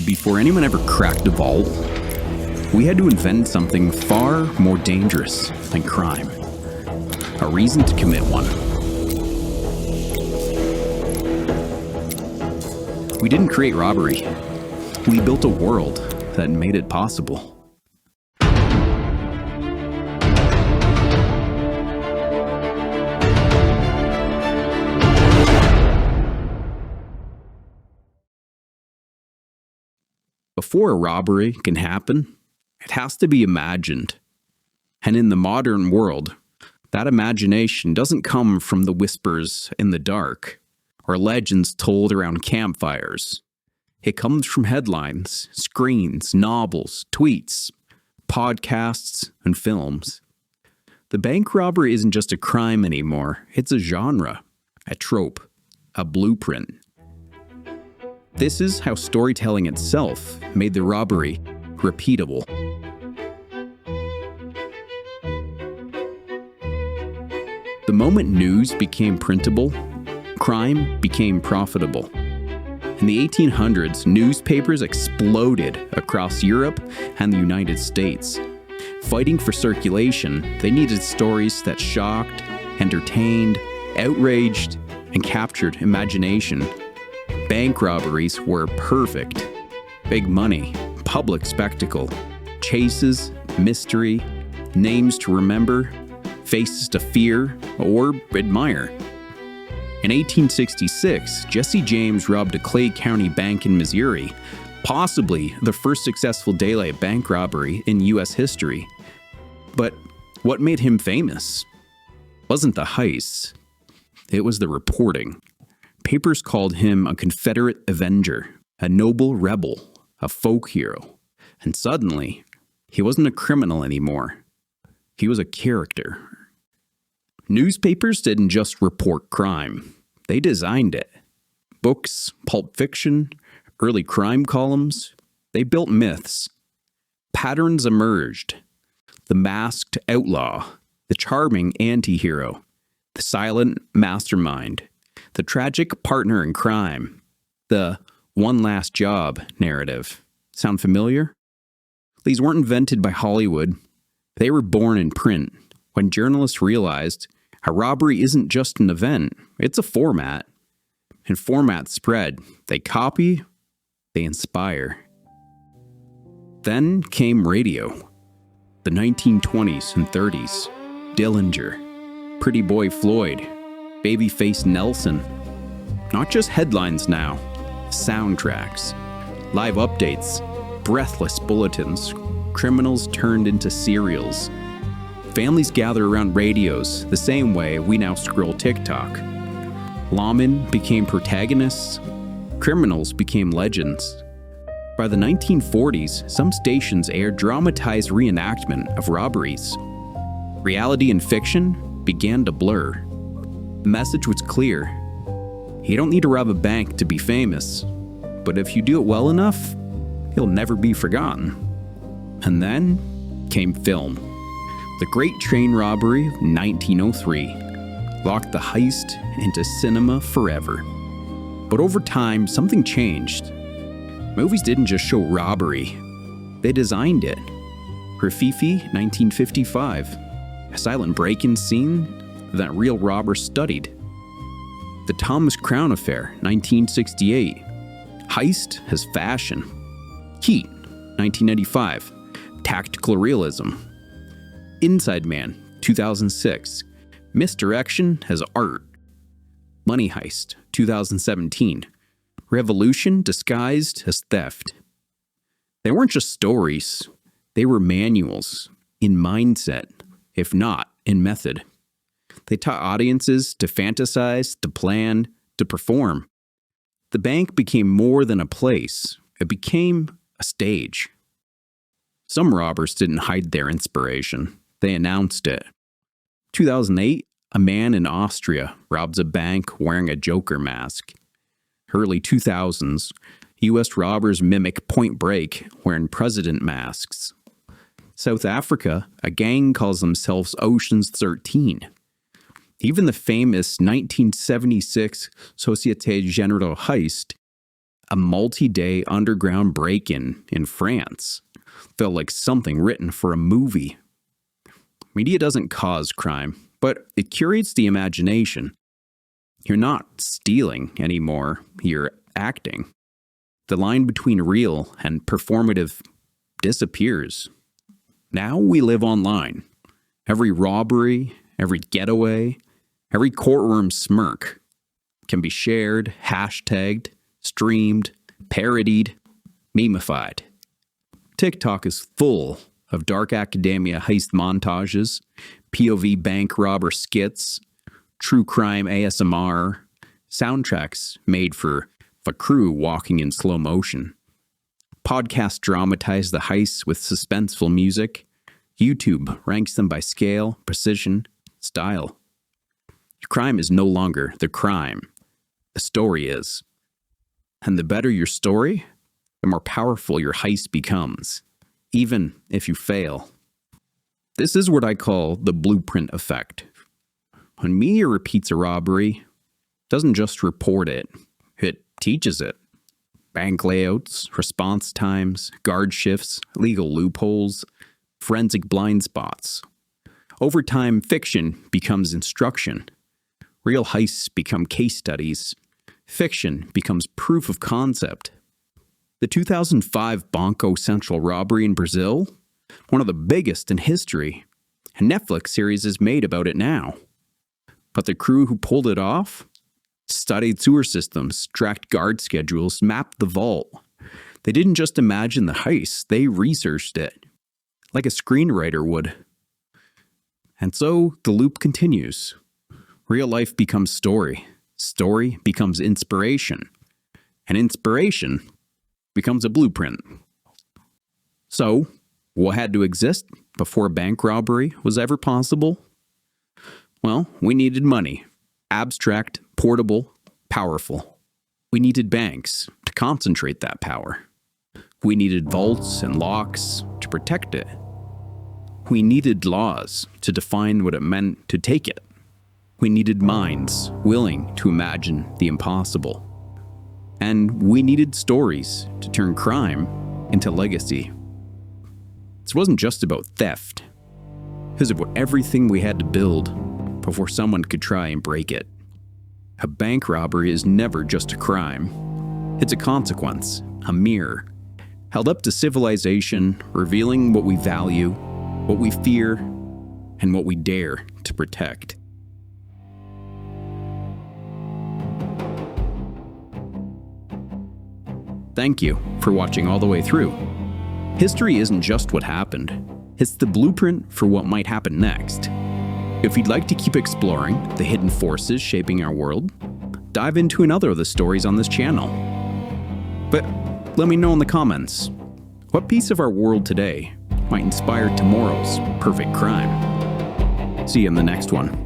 Before anyone ever cracked a vault, we had to invent something far more dangerous than crime. A reason to commit one. We didn't create robbery. We built a world that made it possible. Before a robbery can happen, it has to be imagined. And in the modern world, that imagination doesn't come from the whispers in the dark or legends told around campfires. It comes from headlines, screens, novels, tweets, podcasts, and films. The bank robbery isn't just a crime anymore. It's a genre, a trope, a blueprint. This is how storytelling itself made the robbery repeatable. The moment news became printable, crime became profitable. In the 1800s, newspapers exploded across Europe and the United States. Fighting for circulation, they needed stories that shocked, entertained, outraged, and captured imagination. Bank robberies were perfect. Big money, public spectacle, chases, mystery, names to remember, faces to fear or admire. In 1866, Jesse James robbed a Clay County bank in Missouri, possibly the first successful daylight bank robbery in U.S. history. But what made him famous? Wasn't the heists. It was the reporting. Papers called him a Confederate Avenger, a noble rebel, a folk hero. And suddenly, he wasn't a criminal anymore. He was a character. Newspapers didn't just report crime. They designed it. Books, pulp fiction, early crime columns, they built myths. Patterns emerged. The masked outlaw, the charming anti-hero, the silent mastermind, the tragic partner in crime, the one last job narrative. Sound familiar? These weren't invented by Hollywood. They were born in print when journalists realized a robbery isn't just an event, it's a format. And formats spread. They copy, they inspire. Then came radio. The 1920s and 30s. Dillinger, Pretty Boy Floyd, Babyface Nelson. Not just headlines now, soundtracks, live updates, breathless bulletins, criminals turned into serials. Families gather around radios the same way we now scroll TikTok. Lawmen became protagonists, criminals became legends. By the 1940s, some stations aired dramatized reenactment of robberies. Reality and fiction began to blur. The message was clear. You don't need to rob a bank to be famous, but if you do it well enough, you'll never be forgotten. And then came film. The Great Train Robbery of 1903 locked the heist into cinema forever. But over time, something changed. Movies didn't just show robbery, they designed it. Rafifi, 1955, a silent break-in scene that real robbers studied. The Thomas Crown Affair, 1968, Heist as fashion. Heat, 1995, tactical realism. Inside Man, 2006, misdirection as art. Money Heist, 2017, revolution disguised as theft. They weren't just stories, they were manuals, in mindset, if not in method. They taught audiences to fantasize, to plan, to perform. The bank became more than a place. It became a stage. Some robbers didn't hide their inspiration. They announced it. 2008, a man in Austria robs a bank wearing a Joker mask. Early 2000s, U.S. robbers mimic Point Break wearing president masks. South Africa, a gang calls themselves Ocean's 13. Even the famous 1976 Societe Generale heist, A multi-day underground break-in in France felt like something written for a movie. Media doesn't cause crime, but it curates the imagination. You're not stealing anymore, you're acting. The line between real and performative disappears. Now we live online. Every robbery, every getaway, every courtroom smirk can be shared, hashtagged, streamed, parodied, memeified. TikTok is full of dark academia heist montages, POV bank robber skits, true crime ASMR, soundtracks made for a crew walking in slow motion. Podcasts dramatize the heists with suspenseful music. YouTube ranks them by scale, precision, style. Your crime is no longer the crime. The story is. And the better your story, the more powerful your heist becomes, even if you fail. This is what I call the blueprint effect. When media repeats a robbery, it doesn't just report it, it teaches it. Bank layouts, response times, guard shifts, legal loopholes, forensic blind spots. Over time, fiction becomes instruction. Real heists become case studies. Fiction becomes proof of concept. The 2005 Banco Central robbery in Brazil, one of the biggest in history. A Netflix series is made about it now. But the crew who pulled it off studied sewer systems, tracked guard schedules, mapped the vault. They didn't just imagine the heist, they researched it, like a screenwriter would. And so the loop continues. Real life becomes story. Story becomes inspiration. And inspiration becomes a blueprint. So, what had to exist before bank robbery was ever possible? Well, we needed money. Abstract, portable, powerful. We needed banks to concentrate that power. We needed vaults and locks to protect it. We needed laws to define what it meant to take it. We needed minds willing to imagine the impossible. And we needed stories to turn crime into legacy. This wasn't just about theft. It was about everything we had to build before someone could try and break it. A bank robbery is never just a crime. It's a consequence, a mirror, held up to civilization, revealing what we value, what we fear, and what we dare to protect. Thank you for watching all the way through. History isn't just what happened, it's the blueprint for what might happen next. If you'd like to keep exploring the hidden forces shaping our world, dive into another of the stories on this channel. But let me know in the comments, what piece of our world today might inspire tomorrow's perfect crime? See you in the next one.